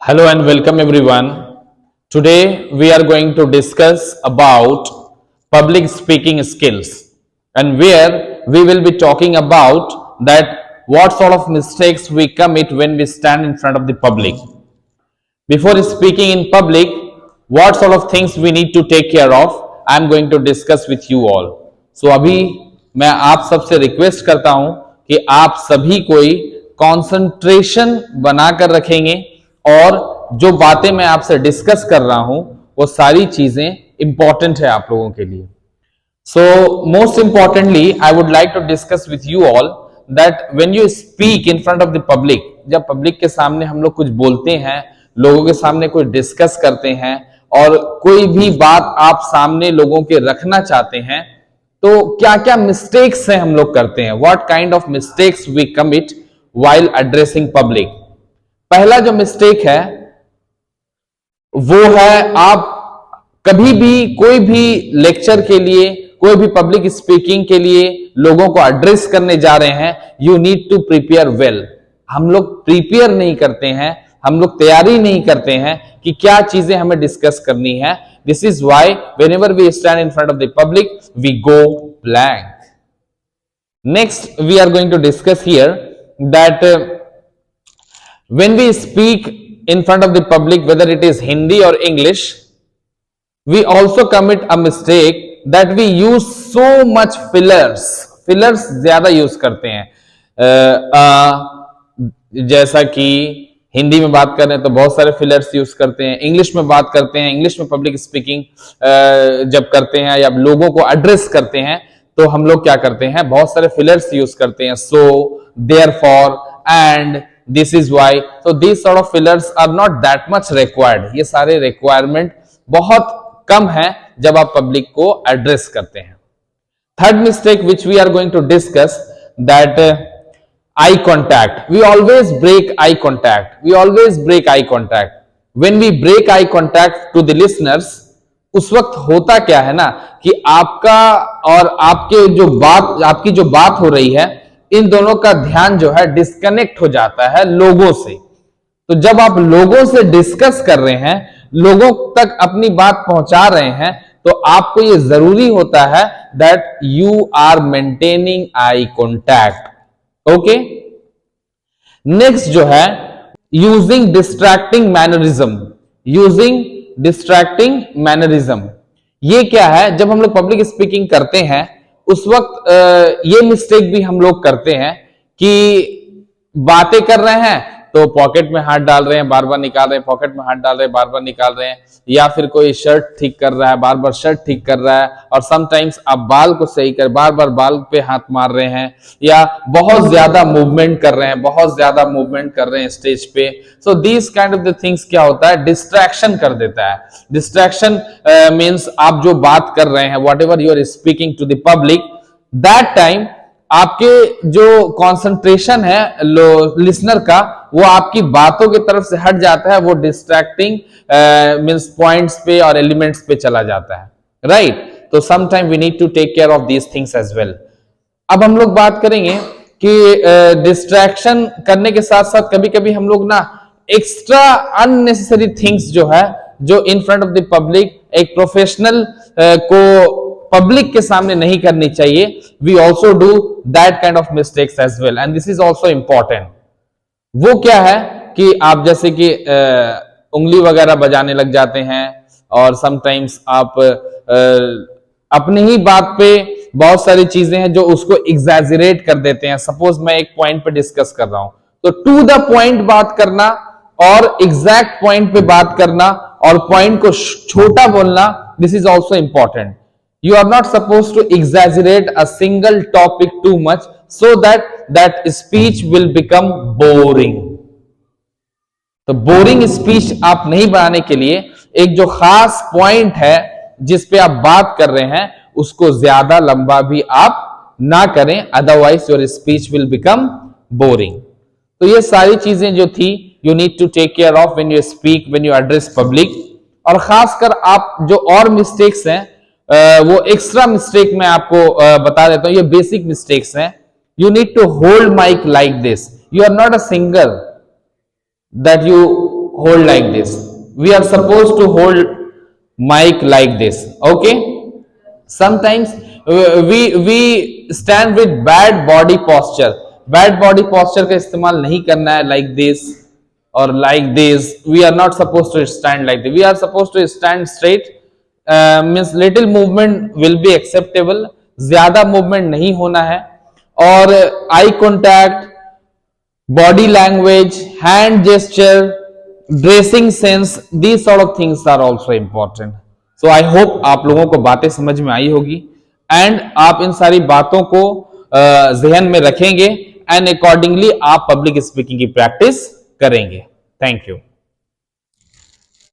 Hello and welcome everyone. Today we are going to discuss about public speaking skills and where we will be talking about that what sort of mistakes we commit when we stand in front of the public. Before speaking in public, what sort of things we need to take care of, I am going to discuss with you all. So अभी मैं आप सबसे request करता हूं कि आप सभी कोई कंसंट्रेशन बनाकर रखेंगे और जो बातें मैं आपसे डिस्कस कर रहा हूं वो सारी चीजें इंपॉर्टेंट है आप लोगों के लिए. So most importantly, I would like to discuss with you all that when you speak in front of the public, जब पब्लिक के सामने हम लोग कुछ बोलते हैं, लोगों के सामने कुछ डिस्कस करते हैं और कोई भी बात आप सामने लोगों के रखना चाहते हैं, तो क्या क्या मिस्टेक्स हैं हम लोग करते हैं, what kind of mistakes we commit while addressing public. पहला जो मिस्टेक है वो है आप कभी भी कोई भी लेक्चर के लिए, कोई भी पब्लिक स्पीकिंग के लिए लोगों को एड्रेस करने जा रहे हैं, you need to prepare well. हम लोग प्रिपेयर नहीं करते हैं, हम लोग तैयारी नहीं करते हैं कि क्या चीजें हमें डिस्कस करनी है. This is why whenever we stand in front of the public we go blank. Next we are going to discuss here that when we speak in front of the public, whether it is Hindi or English, we also commit a mistake that we use so much fillers. Fillers ज्यादा use करते हैं. जैसा कि हिंदी में बात कर रहे हैं तो बहुत सारे फिलर्स यूज करते हैं, इंग्लिश में बात करते हैं, इंग्लिश में पब्लिक स्पीकिंग जब करते हैं या लोगों को एड्रेस करते हैं तो हम लोग क्या करते हैं, बहुत सारे फिलर्स यूज करते हैं. So, therefore, and, this is why. तो these sort of fillers are not that much required. ये सारे रिक्वायरमेंट बहुत कम है जब आप पब्लिक को एड्रेस करते हैं. Third mistake which we are going to discuss that eye contact. We always break eye contact. We always break eye contact. When we break eye contact to the listeners, उस वक्त होता क्या है ना कि आपका और आपकी जो बात हो रही है, इन दोनों का ध्यान जो है डिस्कनेक्ट हो जाता है लोगों से. तो जब आप लोगों से डिस्कस कर रहे हैं, लोगों तक अपनी बात पहुंचा रहे हैं, तो आपको यह जरूरी होता है that you are maintaining eye contact. Okay. Next जो है using distracting mannerism. Using distracting mannerism ये क्या है, जब हम लोग पब्लिक स्पीकिंग करते हैं उस वक्त ये मिस्टेक भी हम लोग करते हैं कि बातें कर रहे हैं तो पॉकेट में हाथ डाल रहे हैं, बार बार निकाल रहे हैं, पॉकेट में हाथ डाल रहे हैं, बार बार निकाल रहे हैं, या फिर कोई शर्ट ठीक कर रहा है, बार बार शर्ट ठीक कर रहा है, और समटाइम्स आप बाल को सही कर बार बार बाल पे हाथ मार रहे हैं, या बहुत ज्यादा मूवमेंट कर रहे हैं, बहुत ज्यादा मूवमेंट कर रहे हैं स्टेज पे. So these kind of the things क्या होता है, डिस्ट्रैक्शन कर देता है. डिस्ट्रैक्शन मीन्स आप जो बात कर रहे हैं, whatever you are speaking to the public, that time आपके जो कंसंट्रेशन है लिसनर का, वो आपकी बातों की तरफ से हट जाता है, वो डिस्ट्रैक्टिंग मींस पॉइंट्स पे और एलिमेंट्स पे चला जाता है. राइट. तो some time we need to take care of these things as well. अब हम लोग बात करेंगे कि डिस्ट्रैक्शन करने के साथ साथ कभी कभी हम लोग ना एक्स्ट्रा अननेसेसरी थिंग्स जो है, जो in front of the public एक प्रोफेशनल को पब्लिक के सामने नहीं करनी चाहिए. We also do that kind of mistakes as well, and this is also important. वो क्या है कि आप जैसे कि उंगली वगैरह बजाने लग जाते हैं, और समटाइम्स आप अपनी ही बात पे बहुत सारी चीजें हैं जो उसको एग्जैजरेट कर देते हैं. सपोज मैं एक पॉइंट पे डिस्कस कर रहा हूं, तो टू द पॉइंट बात करना और एग्जैक्ट पॉइंट पे बात करना और पॉइंट को छोटा बोलना, this is also important. You are not supposed to exaggerate a single topic too much so that speech will become boring. तो बोरिंग स्पीच आप नहीं बनाने के लिए एक जो खास पॉइंट है जिस पे आप बात कर रहे हैं, उसको ज्यादा लंबा भी आप ना करें, otherwise your speech will become boring. तो ये सारी चीजें जो थी, you need to take care of when you speak, when you address public. और खासकर आप जो और मिस्टेक्स हैं, वो एक्स्ट्रा मिस्टेक मैं आपको बता देता हूं. ये बेसिक मिस्टेक्स हैं. You need to hold mic like this. You are not a singer that you hold like this. We are supposed to hold mic like this. Okay. Sometimes we stand with bad body posture. Bad body posture का इस्तेमाल नहीं करना है, like this or like this. We are not supposed to stand like this. We are supposed to stand straight. Means little movement will be acceptable. ज्यादा movement नहीं होना है. और eye contact, body language, hand gesture, dressing sense, these sort of things are also important. So I hope आप लोगों को बातें समझ में आई होगी एंड आप इन सारी बातों को जहन में रखेंगे एंड अकॉर्डिंगली आप पब्लिक स्पीकिंग की प्रैक्टिस करेंगे. Thank you.